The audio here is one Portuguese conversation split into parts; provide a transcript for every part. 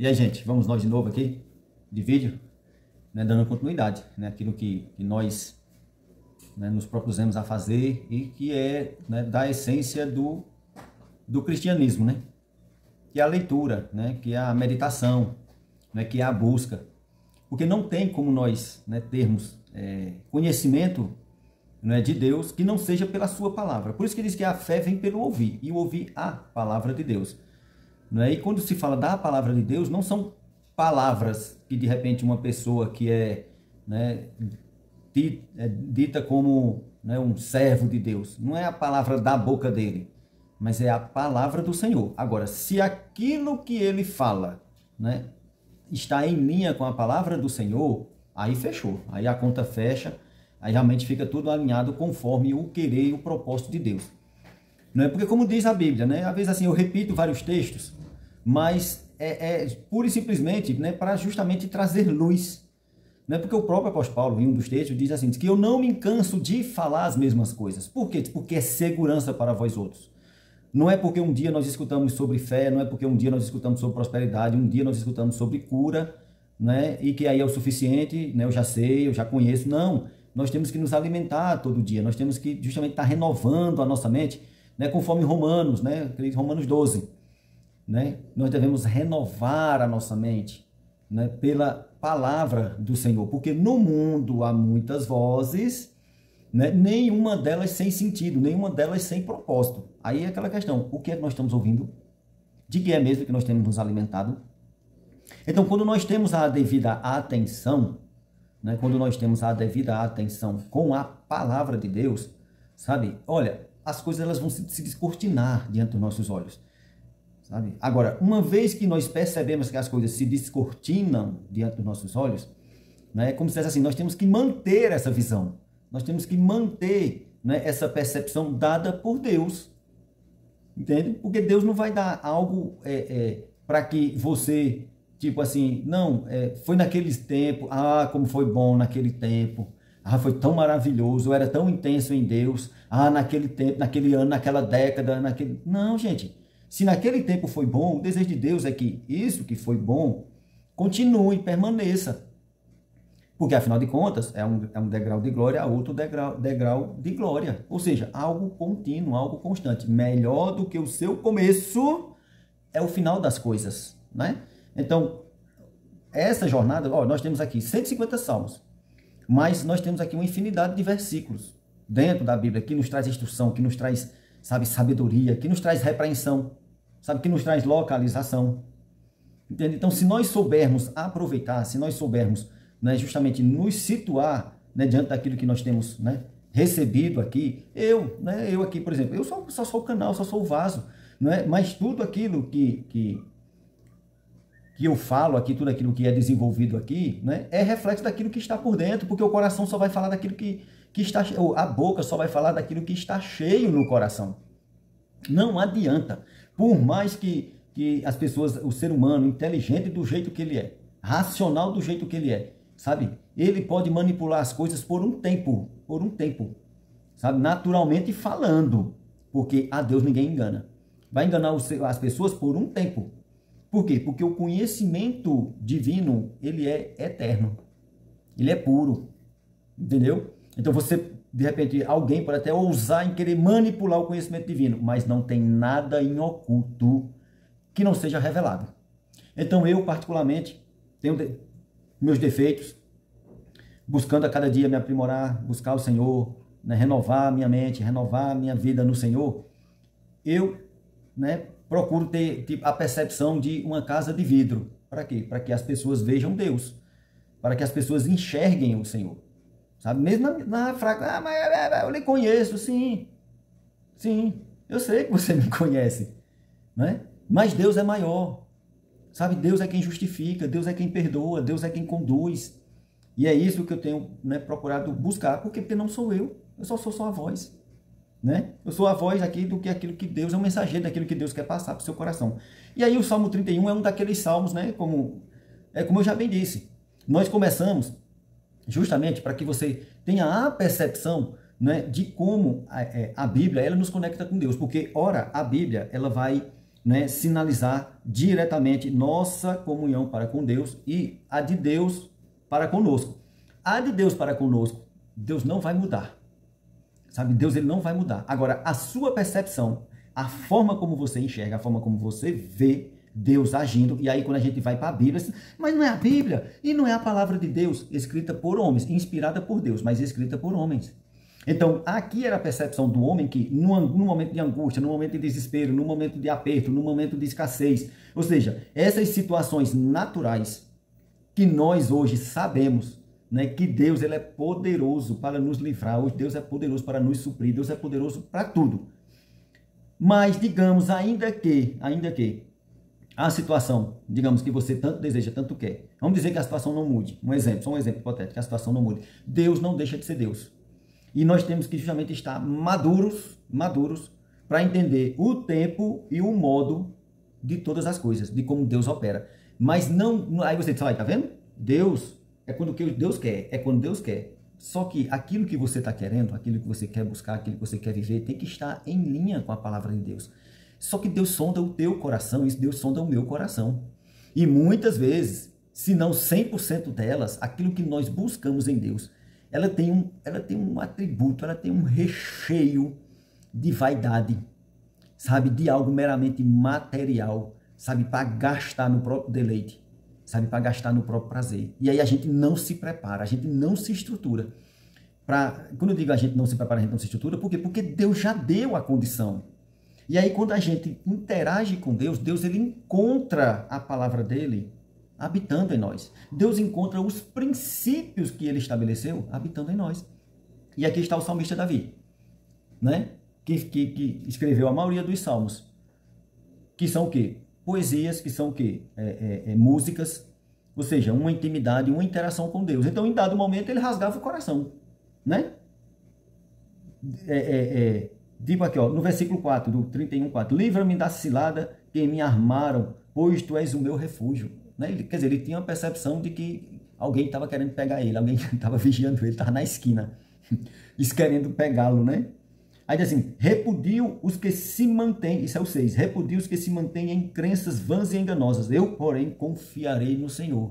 E aí, gente, vamos nós de novo aqui, de vídeo, né, dando continuidade, né, aquilo que nós, né, nos propusemos a fazer e que é, né, da essência do cristianismo, né, que é a leitura, né, que é a meditação, né, que é a busca. Porque não tem como nós, né, termos conhecimento, né, de Deus que não seja pela sua palavra. Por isso que diz que a fé vem pelo ouvir, e o ouvir a palavra de Deus. Né? E quando se fala da palavra de Deus, não são palavras que de repente uma pessoa que né, dita como, né, um servo de Deus, não é a palavra da boca dele, mas é a palavra do Senhor. Agora, se aquilo que ele fala, né, está em linha com a palavra do Senhor, aí fechou, aí a conta fecha, aí realmente fica tudo alinhado conforme o querer e o propósito de Deus. Não é? Porque como diz a Bíblia, né? Às vezes assim, eu repito vários textos, mas é pura e simplesmente, né, para justamente trazer luz. Né? Porque o próprio apóstolo Paulo, em um dos textos, diz assim, diz que eu não me canso de falar as mesmas coisas. Por quê? Porque é segurança para vós outros. Não é porque um dia nós escutamos sobre fé, não é porque um dia nós escutamos sobre prosperidade, um dia nós escutamos sobre cura, né? E que aí é o suficiente, né? Eu já sei, eu já conheço. Não, nós temos que nos alimentar todo dia, nós temos que justamente estar renovando a nossa mente, né? Conforme Romanos, né? Romanos 12, né? Nós devemos renovar a nossa mente, né? Pela palavra do Senhor, porque no mundo há muitas vozes, né? Nenhuma delas sem sentido, nenhuma delas sem propósito. Aí é aquela questão, o que é que nós estamos ouvindo? De que é mesmo que nós temos nos alimentado? Então, quando nós temos a devida atenção, né? Quando nós temos a devida atenção com a palavra de Deus, sabe? Olha, as coisas elas vão se descortinar diante dos nossos olhos, sabe? Agora, uma vez que nós percebemos que as coisas se descortinam diante dos nossos olhos, né? Como se fosse assim, nós temos que manter essa visão, nós temos que manter, né, essa percepção dada por Deus, entende? Porque Deus não vai dar algo para que você, tipo assim, não, foi naqueles tempos, como foi bom naquele tempo, foi tão maravilhoso, eu era tão intenso em Deus, naquele tempo, naquele ano, naquela década, naquele... Não, gente, se naquele tempo foi bom, o desejo de Deus é que isso que foi bom continue, permaneça. Porque, afinal de contas, é um degrau de glória a outro degrau de glória. Ou seja, algo contínuo, algo constante. Melhor do que o seu começo é o final das coisas, né? Então, essa jornada, nós temos aqui 150 salmos, mas nós temos aqui uma infinidade de versículos dentro da Bíblia que nos traz instrução, que nos traz, sabe, sabedoria, que nos traz repreensão, sabe, que nos traz localização. Entende? Então, se nós soubermos aproveitar, se nós soubermos, né, justamente nos situar, né, diante daquilo que nós temos, né, recebido aqui, eu aqui, por exemplo, eu só sou o canal, só sou o vaso, né, mas tudo aquilo que eu falo aqui, tudo aquilo que é desenvolvido aqui, né, é reflexo daquilo que está por dentro, porque o coração só vai falar daquilo que está, ou a boca só vai falar daquilo que está cheio no coração. Não adianta, por mais que as pessoas, o ser humano, inteligente do jeito que ele é, racional do jeito que ele é, sabe? Ele pode manipular as coisas por um tempo, sabe? Naturalmente falando, porque a Deus ninguém engana. Vai enganar as pessoas por um tempo. Por quê? Porque o conhecimento divino, ele é eterno. Ele é puro. Entendeu? Então você, de repente, alguém pode até ousar em querer manipular o conhecimento divino, mas não tem nada em oculto que não seja revelado. Então eu, particularmente, tenho meus defeitos, buscando a cada dia me aprimorar, buscar o Senhor, né, renovar a minha mente, renovar a minha vida no Senhor. Eu, né, procuro ter a percepção de uma casa de vidro. Para quê? Para que as pessoas vejam Deus, para que as pessoas enxerguem o Senhor. Sabe? Mesmo na fraca, mas eu lhe conheço, sim, eu sei que você me conhece, né? Mas Deus é maior. Sabe, Deus é quem justifica, Deus é quem perdoa, Deus é quem conduz. E é isso que eu tenho, né, procurado buscar. Por quê? Porque não sou eu só sou só a voz. Né? Eu sou a voz aqui do que aquilo que Deus, é um mensageiro daquilo que Deus quer passar para o seu coração. E aí o Salmo 31 é um daqueles salmos, né, como eu já bem disse. Nós começamos justamente para que você tenha a percepção, né, de como a Bíblia ela nos conecta com Deus. Porque, ora, a Bíblia ela vai né, sinalizar diretamente nossa comunhão para com Deus e a de Deus para conosco. A de Deus para conosco, Deus não vai mudar. Sabe, Deus ele não vai mudar. Agora, a sua percepção, a forma como você enxerga, a forma como você vê Deus agindo, e aí quando a gente vai para a Bíblia, mas não é a Bíblia, e não é a palavra de Deus, escrita por homens, inspirada por Deus, mas escrita por homens. Então, aqui era a percepção do homem que, no momento de angústia, no momento de desespero, no momento de aperto, no momento de escassez, ou seja, essas situações naturais que nós hoje sabemos, né, que Deus ele é poderoso para nos livrar, hoje Deus é poderoso para nos suprir, Deus é poderoso para tudo. Mas, digamos, ainda que a situação, digamos, que você tanto deseja, tanto quer, vamos dizer que a situação não mude, só um exemplo hipotético, que a situação não mude, Deus não deixa de ser Deus. E nós temos que justamente estar maduros para entender o tempo e o modo de todas as coisas, de como Deus opera. Mas não, aí você diz, tá vendo? Deus é quando Deus quer, é quando Deus quer. Só que aquilo que você está querendo, aquilo que você quer buscar, aquilo que você quer viver, tem que estar em linha com a palavra de Deus. Só que Deus sonda o teu coração, isso Deus sonda o meu coração. E muitas vezes, se não 100% delas, aquilo que nós buscamos em Deus, ela tem um atributo, ela tem um recheio de vaidade, sabe, de algo meramente material, sabe, para gastar no próprio deleite, sabe, para gastar no próprio prazer. E aí a gente não se prepara, a gente não se estrutura. Quando eu digo a gente não se prepara, a gente não se estrutura, por quê? Porque Deus já deu a condição. E aí quando a gente interage com Deus, Deus ele encontra a palavra dele habitando em nós. Deus encontra os princípios que ele estabeleceu habitando em nós. E aqui está o salmista Davi, né? Que escreveu a maioria dos salmos, que são o quê? Poesias, que são o quê? Músicas, ou seja, uma intimidade, uma interação com Deus. Então, em dado momento, ele rasgava o coração, né? Digo aqui, ó, no versículo 4, do 31:4, livra-me da cilada que me armaram, pois tu és o meu refúgio. Né? Quer dizer, ele tinha a percepção de que alguém estava querendo pegar ele, alguém estava vigiando ele, estava na esquina, querendo pegá-lo, né? Aí diz assim, repudio os que se mantêm, isso é o 6, repudio os que se mantêm em crenças vãs e enganosas, eu, porém, confiarei no Senhor.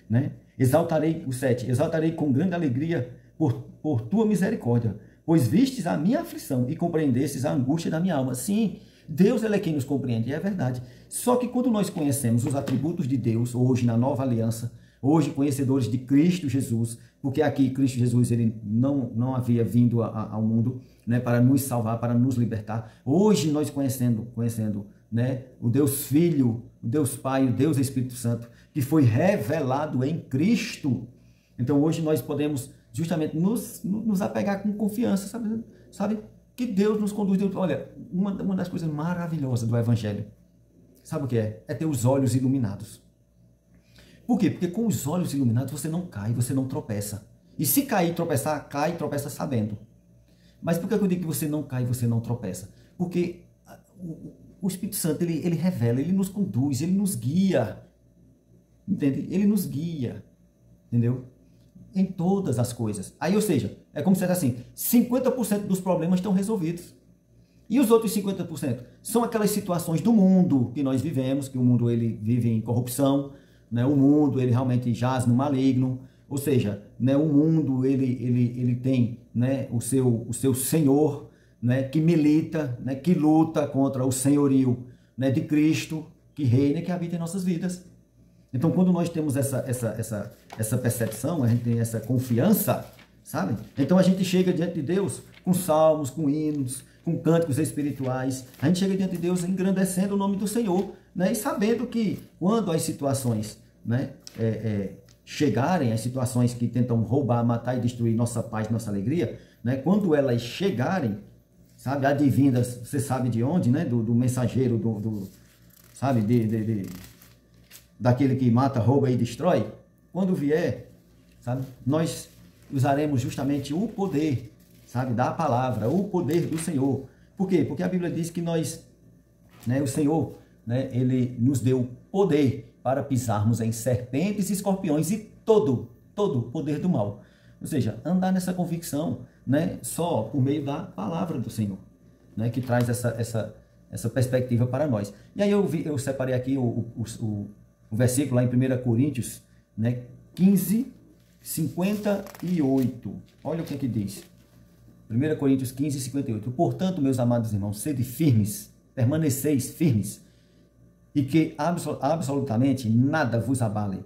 Né? Exaltarei, o 7, exaltarei com grande alegria por tua misericórdia, pois vistes a minha aflição e compreendestes a angústia da minha alma. Sim, Deus ele é quem nos compreende, é verdade. Só que quando nós conhecemos os atributos de Deus, hoje na nova aliança, hoje conhecedores de Cristo Jesus, porque aqui Cristo Jesus ele não havia vindo ao mundo, né, para nos salvar, para nos libertar. Hoje nós conhecendo, né, o Deus Filho, o Deus Pai, o Deus Espírito Santo, que foi revelado em Cristo. Então hoje nós podemos justamente nos apegar com confiança, sabe? Que Deus nos conduz. Olha, uma das coisas maravilhosas do Evangelho, sabe o que é? É ter os olhos iluminados. Por quê? Porque com os olhos iluminados você não cai, você não tropeça. E se cair e tropeçar, cai e tropeça sabendo. Mas por que eu digo que você não cai e você não tropeça? Porque o Espírito Santo, ele revela, ele nos conduz, ele nos guia. Entende? Ele nos guia. Entendeu? Em todas as coisas. Aí, ou seja, é como se fosse assim, 50% dos problemas estão resolvidos. E os outros 50% são aquelas situações do mundo que nós vivemos, que o mundo ele vive em corrupção, né? O mundo ele realmente jaz no maligno, ou seja, né? O mundo ele tem, né? o seu senhor, né? Que milita, né? Que luta contra o senhorio, né? De Cristo, que reina e que habita em nossas vidas. Então, quando nós temos essa percepção, a gente tem essa confiança, sabe? Então, a gente chega diante de Deus com salmos, com hinos, com cânticos espirituais. A gente chega diante de Deus engrandecendo o nome do Senhor, né? E sabendo que quando as situações, né, chegarem, as situações que tentam roubar, matar e destruir nossa paz, nossa alegria, né? Quando elas chegarem, sabe? Advindas, você sabe de onde, né? Do mensageiro, sabe? Daquele que mata, rouba e destrói, quando vier, sabe, nós usaremos justamente o poder, sabe, da palavra, o poder do Senhor. Por quê? Porque a Bíblia diz que nós, né, o Senhor, né, ele nos deu poder para pisarmos em serpentes e escorpiões e todo o poder do mal. Ou seja, andar nessa convicção, né, só por meio da palavra do Senhor, né, que traz essa essa perspectiva para nós. E aí eu separei aqui o versículo lá em 1 Coríntios, né, 15, 58. Olha o que diz. 1 Coríntios 15, 58. Portanto, meus amados irmãos, sede firmes, permaneceis firmes, e que absolutamente nada vos abale.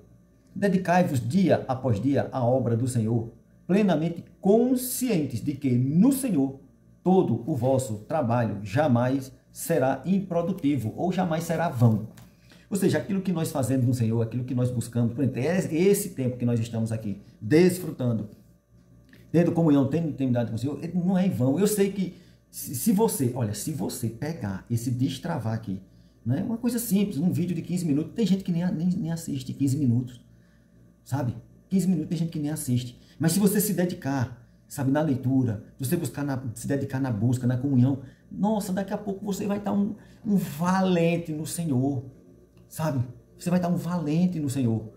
Dedicai-vos dia após dia à obra do Senhor, plenamente conscientes de que no Senhor todo o vosso trabalho jamais será improdutivo ou jamais será vão. Ou seja, aquilo que nós fazemos no Senhor, aquilo que nós buscamos, por exemplo, esse tempo que nós estamos aqui, desfrutando, tendo comunhão, tendo intimidade com o Senhor, não é em vão. Eu sei que se você pegar esse destravar aqui, né, uma coisa simples, um vídeo de 15 minutos, tem gente que nem assiste 15 minutos, sabe? 15 minutos tem gente que nem assiste. Mas se você se dedicar, sabe, na leitura, se você se dedicar na busca, na comunhão, nossa, daqui a pouco você vai estar um valente no Senhor, sabe? Você vai estar um valente no Senhor,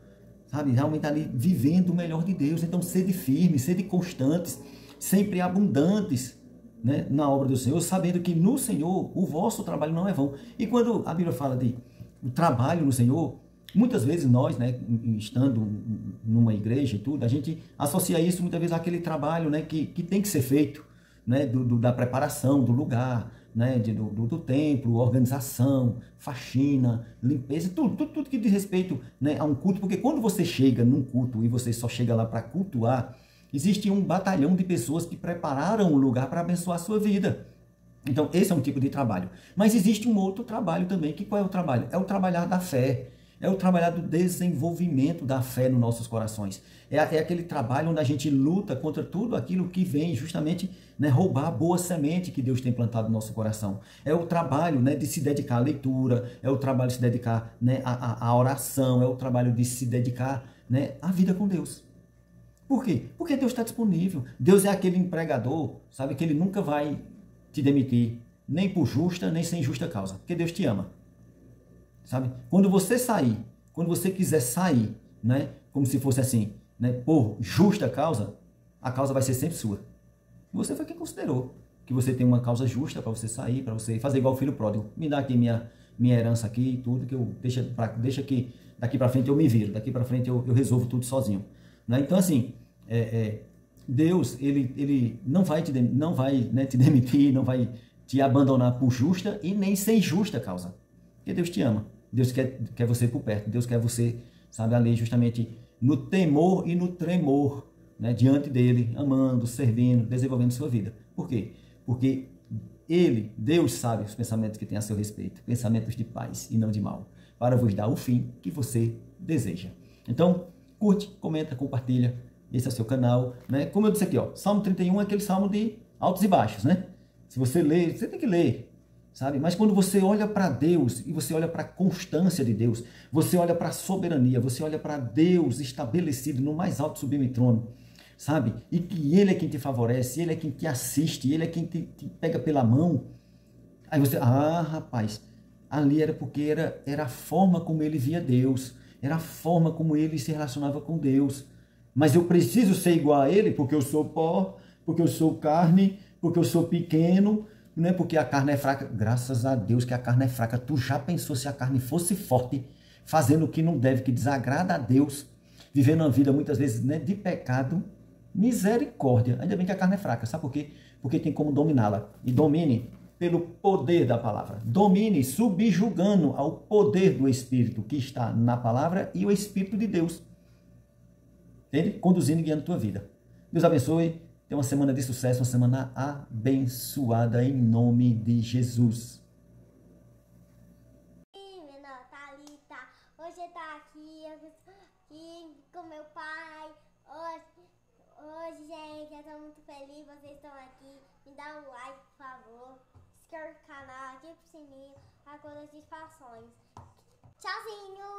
sabe? Realmente ali vivendo o melhor de Deus. Então, sede firmes, sede constantes, sempre abundantes, né, na obra do Senhor, sabendo que no Senhor o vosso trabalho não é vão. E quando a Bíblia fala de o trabalho no Senhor, muitas vezes nós, né, estando numa igreja e tudo, a gente associa isso muitas vezes àquele trabalho, né, que tem que ser feito, né, da preparação do lugar, né, do templo, organização, faxina, limpeza, tudo que diz respeito, né, a um culto. Porque quando você chega num culto e você só chega lá para cultuar, existe um batalhão de pessoas que prepararam o lugar para abençoar a sua vida. Então, esse é um tipo de trabalho. Mas existe um outro trabalho também. Que qual é o trabalho? É o trabalhar da fé. É o trabalhar do desenvolvimento da fé nos nossos corações. É aquele trabalho onde a gente luta contra tudo aquilo que vem justamente, né, roubar a boa semente que Deus tem plantado no nosso coração. É o trabalho, né, de se dedicar à leitura, é o trabalho de se dedicar, né, à oração, é o trabalho de se dedicar, né, à vida com Deus. Por quê? Porque Deus está disponível. Deus é aquele empregador, sabe, que ele nunca vai te demitir, nem por justa, nem sem justa causa, porque Deus te ama. Sabe? Quando você sair, quando você quiser sair, né, como se fosse assim, né, por justa causa, a causa vai ser sempre sua. Você foi quem considerou que você tem uma causa justa para você sair, para você fazer igual o filho pródigo. Me dá aqui minha herança aqui e tudo, que eu deixa que daqui para frente eu me viro, daqui para frente eu resolvo tudo sozinho. Né? Então, assim, Deus, ele não vai, né, te demitir, não vai te abandonar por justa e nem sem justa causa. Porque Deus te ama. Deus quer você por perto. Deus quer você, sabe, ali justamente no temor e no tremor, né, diante dele, amando, servindo, desenvolvendo sua vida. Por quê? Porque Deus sabe os pensamentos que tem a seu respeito, pensamentos de paz e não de mal, para vos dar o fim que você deseja. Então, curte, comenta, compartilha. Esse é o seu canal, né? Como eu disse aqui, ó, Salmo 31 é aquele salmo de altos e baixos, né? Se você ler, você tem que ler, sabe? Mas quando você olha para Deus e você olha para a constância de Deus, você olha para a soberania, você olha para Deus estabelecido no mais alto sublime trono, sabe? E que Ele é quem te favorece, Ele é quem te assiste, Ele é quem te pega pela mão. Aí você, rapaz, ali era porque era a forma como ele via Deus, era a forma como ele se relacionava com Deus. Mas eu preciso ser igual a ele porque eu sou pó, porque eu sou carne, porque eu sou pequeno, né? Porque a carne é fraca. Graças a Deus que a carne é fraca. Tu já pensou se a carne fosse forte, fazendo o que não deve, que desagrada a Deus, vivendo uma vida muitas vezes, né, de pecado? Misericórdia. Ainda bem que a carne é fraca. Sabe por quê? Porque tem como dominá-la. E domine pelo poder da palavra. Domine subjugando ao poder do Espírito que está na palavra e o Espírito de Deus. Entende? Conduzindo e guiando a tua vida. Deus abençoe. Tenha uma semana de sucesso, uma semana abençoada em nome de Jesus. Menina Thalita, hoje tá aqui com meu pai. Hoje, gente, eu tô muito feliz, vocês estão aqui. Me dá um like, por favor. Se inscreve no canal, ativa o sininho, para as notificações. Tchauzinho!